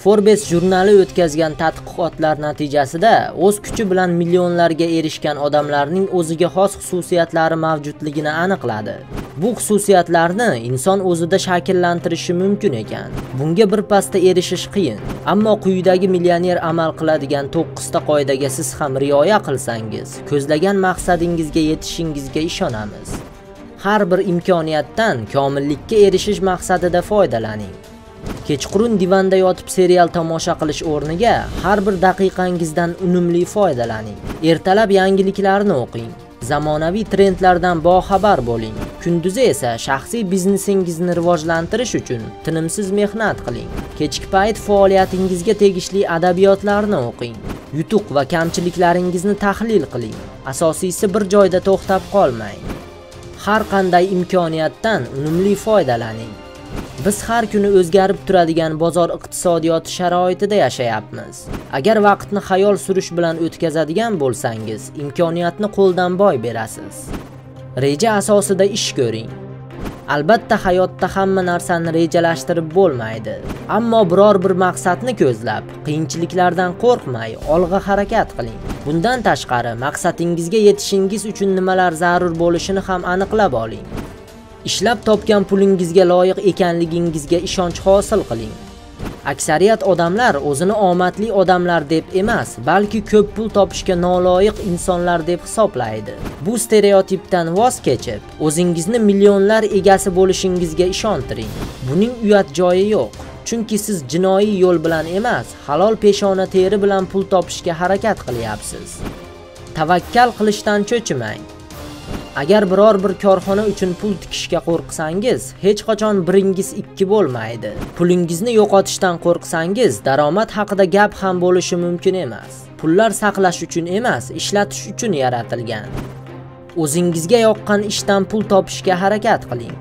Forbes jurnali o'tkazgan tadqiqotlar natijasida o'z kuchi bilan millionlarga erishgan odamlarning o'ziga xos xususiyatlari mavjudligini aniqladi. Bu xususiyatlarni inson o'zida shakllantirishi mumkin ekan. Bunga birpasda erishish qiyin, ammo quyidagi millioner amal qiladigan 9 ta qoidaga siz ham rioya qilsangiz, ko'zlagan maqsadingizga yetishingizga ishonamiz. Har bir imkoniyatdan komillikka erishish maqsadida foydalaning. Kechqurun divanda yotib serial tomosha qilish o'rniga har bir daqiqangizdan unumli foydalaning. Ertalab yangiliklarni o'qing. Zamonaviy trendlardan boxabar bo'ling. Kunduzi esa shaxsiy biznesingizni rivojlantirish uchun tinimsiz mehnat qiling. Kechki payt faoliyatingizga tegishli adabiyotlarni o'qing. Yutuq va kamchiliklaringizni tahlil qiling. Asosiysi bir joyda to'xtab qolmang. Har qanday imkoniyatdan unumli foydalaning. Biz har kuni o'zgarib turadigan bozor iqtisodiyoti sharoitida yashayapmiz. Agar vaqtni xayol surish bilan o'tkazadigan bo'lsangiz, imkoniyatni qo'ldan boy berasiz. Reja asosida ish ko'ring. Albatta hayotda hamma narsani rejalashtirib bo'lmaydi, ammo biror bir maqsadni ko'zlab, qiyinchiliklardan qo'rqmay, olg'a harakat qiling. Bundan tashqari, maqsadingizga yetishingiz uchun nimalar zarur bo'lishini ham aniqlab oling. Ishlab topgan pulingizga loyiq ekanligingizga ishonch hosil qiling. Aksariyat odamlar o'zini omadli odamlar deb emas, balki ko'p pul topishga noloyiq insonlar deb hisoblaydi. Bu stereotipdan voz kechib, o'zingizni millionlar egasi bo'lishingizga ishontiring. Buning uyat joyi yo'q. Chunki siz jinoiy yo'l bilan emas, halol peshona teri bilan pul topishga harakat qilyapsiz. Tavakkal qilishdan cho'chimang. Agar biror bir korxona uchun pul tikishga qo'rqsangiz, hech qachon biringiz 2 bo'lmaydi. Pulingizni yo'qotishdan qo'rqsangiz, daromad haqida gap ham bo'lishi mumkin emas. Pullar saqlash uchun emas, ishlatish uchun yaratilgan. O'zingizga yoqqan ishdan pul topishga harakat qiling.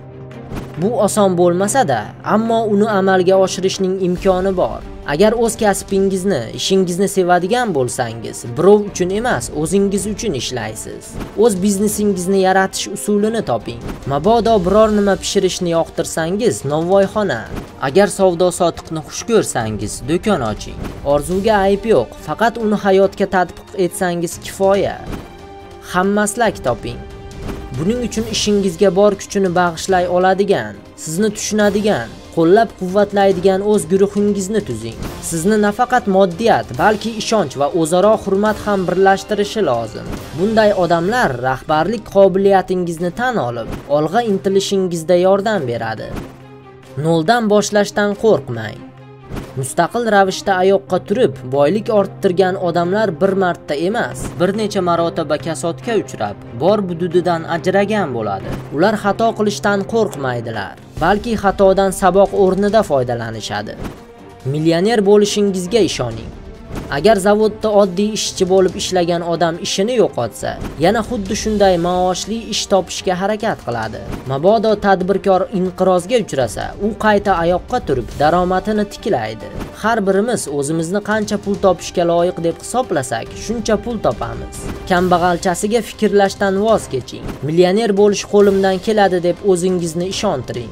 Bu oson bo'lmasa-da, ammo uni amalga oshirishning imkoni bor. Agar o'z kasbingizni, ishingizni sevadigan bo'lsangiz, birov uchun emas, o'zingiz uchun ishlaysiz. O'z biznesingizni yaratish usulini toping. Mabodo biror nima pishirishni yoqtirsangiz, novvoyxona. Agar savdo-sotiqni xush ko'rsangiz, do'kon oching. Orzuga ayb yo'q, faqat uni hayotga tatbiq etsangiz kifoya. Hammaslak toping. Buning uchun ishingizga bor kuchini bag'ishlay oladigan, sizni tushunadigan, qo'llab-quvvatlaydigan o'z guruhingizni tuzing. Sizni nafaqat moddiyat, balki ishonch va o'zaro hurmat ham birlashtirishi lozim. Bunday odamlar rahbarlik qobiliyatingizni tan olib, olg'a intilishingizda yordam beradi. Noldan boshlashdan qo'rqmang. Mustaqil ravishda oyoqqa turib, boylik orttirgan odamlar bir marta emas, bir necha marotaba kasodga uchrab, bor bududidan ajragan bo'ladi. Ular xato qilishdan qo'rqmaydilar, balki xatodan saboq o'rnida foydalanishadi. Millioner bo'lishingizga ishoning. Agar zavodda oddiy ishchi bo'lib ishlagan odam ishini yo'qotsa, yana xuddi shunday maoshli ish topishga harakat qiladi. Mabodo tadbirkor inqirozga uchrasa, u qayta oyoqqa turib daromadini tiklaydi. Har birimiz o'zimizni qancha pul topishga loyiq deb hisoblasak, shuncha pul topamiz. Kambag'alchasiga fikrlashdan voz keching. Millioner bo'lish qo'limdan keladi deb o'zingizni ishontiring.